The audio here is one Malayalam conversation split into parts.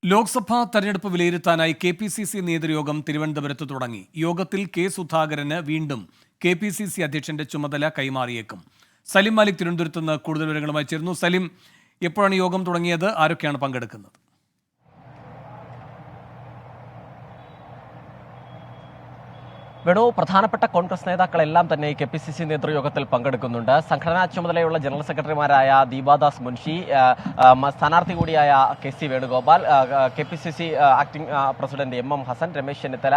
ലോക്സഭാ തെരഞ്ഞെടുപ്പ് വിലയിരുത്താനായി കെ.പി.സി.സി നേതൃയോഗം തിരുവനന്തപുരത്ത് തുടങ്ങി. യോഗത്തിൽ കെ സുധാകരന് വീണ്ടും കെ.പി.സി.സി അധ്യക്ഷന്റെ ചുമതല കൈമാറിയേക്കും. സലിം മാലിക് തിരുവനന്തപുരത്ത് നിന്ന് കൂടുതൽ വിവരങ്ങളുമായി ചേരുന്നു. സലിം, എപ്പോഴാണ് യോഗം തുടങ്ങിയത്? ആരൊക്കെയാണ് പങ്കെടുക്കുന്നത്? വേണു, പ്രധാനപ്പെട്ട കോൺഗ്രസ് നേതാക്കളെല്ലാം തന്നെ കെ.പി.സി.സി നേതൃയോഗത്തിൽ പങ്കെടുക്കുന്നുണ്ട്. സംഘടനാ ചുമതലയുള്ള ജനറൽ സെക്രട്ടറിമാരായ ദീപാദാസ് മുൻഷി, സ്ഥാനാർത്ഥി കൂടിയായ K C. Venugopal, KPCC acting president MM. Hasan, Ramesh Chennithala,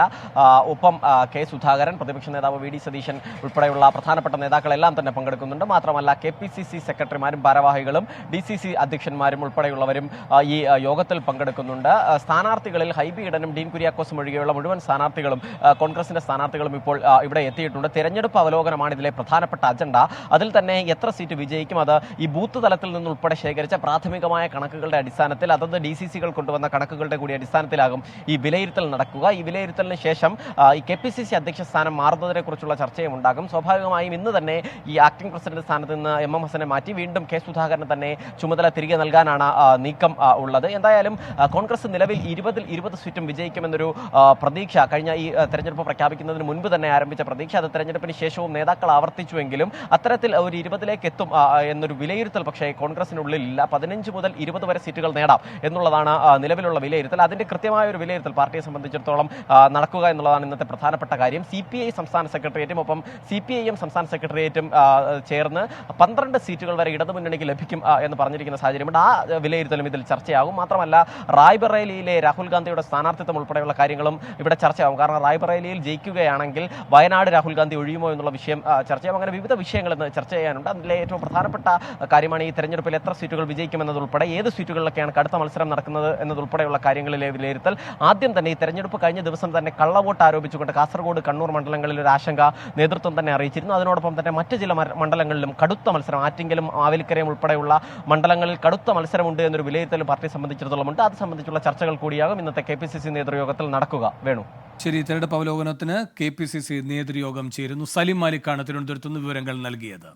ഒപ്പം കെ സുധാകരൻ, പ്രതിപക്ഷ നേതാവ് വി.ഡി. സതീശൻ ഉൾപ്പെടെയുള്ള പ്രധാനപ്പെട്ട നേതാക്കളെല്ലാം തന്നെ പങ്കെടുക്കുന്നുണ്ട്. മാത്രമല്ല കെ.പി.സി.സി സെക്രട്ടറിമാരും ഭാരവാഹികളും ഡി.സി.സി അധ്യക്ഷന്മാരും ഉൾപ്പെടെയുള്ളവരും ഈ യോഗത്തിൽ പങ്കെടുക്കുന്നുണ്ട്. സ്ഥാനാർത്ഥികളിൽ ഹൈബി ഈഡനും ഡീൻ കുര്യാക്കോസും ഒഴികെയുള്ള മുഴുവൻ സ്ഥാനാർത്ഥികളും കോൺഗ്രസിന്റെ സ്ഥാനാർത്ഥികളും ഇപ്പോൾ ഇവിടെ എത്തിയിട്ടുണ്ട്. തെരഞ്ഞെടുപ്പ് അവലോകനമാണ് ഇതിലെ പ്രധാനപ്പെട്ട അജണ്ട. അതിൽ തന്നെ എത്ര സീറ്റ് വിജയിക്കും, അത് ഈ ബൂത്ത് തലത്തിൽ നിന്നുൾപ്പെടെ ശേഖരിച്ച പ്രാഥമികമായ കണക്കുകളുടെ അടിസ്ഥാനത്തിൽ, അതത് DCC-കൾ കൊണ്ടുവന്ന കണക്കുകളുടെ കൂടി അടിസ്ഥാനത്തിലാകും ഈ വിലയിരുത്തൽ നടക്കുക. ഈ വിലയിരുത്തലിന് ശേഷം ഈ കെ.പി.സി.സി അധ്യക്ഷ സ്ഥാനം മാറുന്നതിനെ കുറിച്ചുള്ള ചർച്ചയും ഉണ്ടാകും. സ്വാഭാവികമായും ഇന്ന് തന്നെ ഈ ആക്ടിംഗ് പ്രസിഡന്റ് സ്ഥാനത്ത് നിന്ന് എം.എം. ഹസനെ മാറ്റി വീണ്ടും കെ സുധാകരന് തന്നെ ചുമതല തിരികെ നൽകാനാണ് നീക്കം ഉള്ളത്. എന്തായാലും കോൺഗ്രസ് നിലവിൽ 20 സീറ്റും വിജയിക്കുമെന്നൊരു പ്രതീക്ഷ കഴിഞ്ഞ ഈ തെരഞ്ഞെടുപ്പ് പ്രഖ്യാപിക്കുന്നതിന് മുൻപ് തന്നെ ആരംഭിച്ച പ്രതീക്ഷ, അത് തെരഞ്ഞെടുപ്പിന് ശേഷവും നേതാക്കൾ ആവർത്തിച്ചുവെങ്കിലും അത്തരത്തിൽ ഒരു 20ലേക്ക് എത്തും എന്നൊരു വിലയിരുത്തൽ പക്ഷേ കോൺഗ്രസിനുള്ളിൽ ഇല്ല. 15 മുതൽ 20 വരെ സീറ്റുകൾ നേടാം എന്നുള്ളതാണ് നിലവിലുള്ള വിലയിരുത്തൽ. അതിന്റെ കൃത്യമായ ഒരു വിലയിരുത്തൽ പാർട്ടിയെ സംബന്ധിച്ചിടത്തോളം നടക്കുക എന്നുള്ളതാണ് ഇന്നത്തെ പ്രധാനപ്പെട്ട കാര്യം. CPI സംസ്ഥാന സെക്രട്ടേറിയറ്റും ഒപ്പം CPIM സംസ്ഥാന സെക്രട്ടേറിയറ്റും ചേർന്ന് 12 സീറ്റുകൾ വരെ ഇടതുമുന്നണിക്ക് ലഭിക്കും എന്ന് പറഞ്ഞിരിക്കുന്ന സാഹചര്യമുണ്ട്. ആ വിലയിരുത്തലും ഇതിൽ ചർച്ചയാകും. മാത്രമല്ല റായ്ബറേലിയിലെ രാഹുൽ ഗാന്ധിയുടെ സ്ഥാനാർത്ഥിത്വം ഉൾപ്പെടെയുള്ള കാര്യങ്ങളും ഇവിടെ ചർച്ചയാകും. കാരണം റായ്ബറേലിയിൽ ജയിക്കുകയാണെങ്കിൽ വയനാട് രാഹുൽ ഗാന്ധി ഒഴിയുമോ എന്നുള്ള വിഷയം ചർച്ചയാകും. അങ്ങനെ വിവിധ വിഷയങ്ങൾ ഇന്ന് ചർച്ച ചെയ്യാനുണ്ട്. അതിലെ ഏറ്റവും പ്രധാനപ്പെട്ട കാര്യമാണ് ഈ തെരഞ്ഞെടുപ്പിൽ എത്ര സീറ്റുകൾ വിജയിക്കുമെന്നതുൾപ്പെടെ, ഏത് സീറ്റുകളിലൊക്കെയാണ് കടുത്ത മത്സരം നടക്കുന്നത് എന്നതുൾപ്പെടെയുള്ള കാര്യങ്ങളിലെ വിലയിരുത്തൽ. ആദ്യം തന്നെ ഈ തെരഞ്ഞെടുപ്പ് കഴിഞ്ഞ ദിവസം തന്നെ കള്ളവോട്ട് ആരോപിച്ചുകൊണ്ട് കാസർഗോഡ്, കണ്ണൂർ മണ്ഡലങ്ങളിൽ ഒരു ആശങ്ക നേതൃത്വം തന്നെ അറിയിച്ചിരുന്നു. അതിനോടൊപ്പം തന്നെ മറ്റ് ചില മണ്ഡലങ്ങളിലും കടുത്ത മത്സരം, ആറ്റിങ്കലും മാവേലിക്കരയും ഉൾപ്പെടെയുള്ള മണ്ഡലങ്ങളിൽ കടുത്ത മത്സരമുണ്ട് എന്നൊരു വിലയിരുത്തലും പാർട്ടിയെ സംബന്ധിച്ചിടത്തോളം ഉണ്ട്. അത് സംബന്ധിച്ചുള്ള ചർച്ചകൾ കൂടിയാകും ഇന്നത്തെ കെ.പി.സി.സി നേതൃയോഗത്തിൽ നടക്കുക. വേണു, ശരി, തെരഞ്ഞെടുപ്പ് അവലോകനത്തിന് കെ.പി.സി.സി നേതൃയോഗം ചേരുന്നു. സലിം മാലിക്കാണ് തിരുവനന്തപുരത്ത് നിന്ന് വിവരങ്ങൾ നൽകിയത്.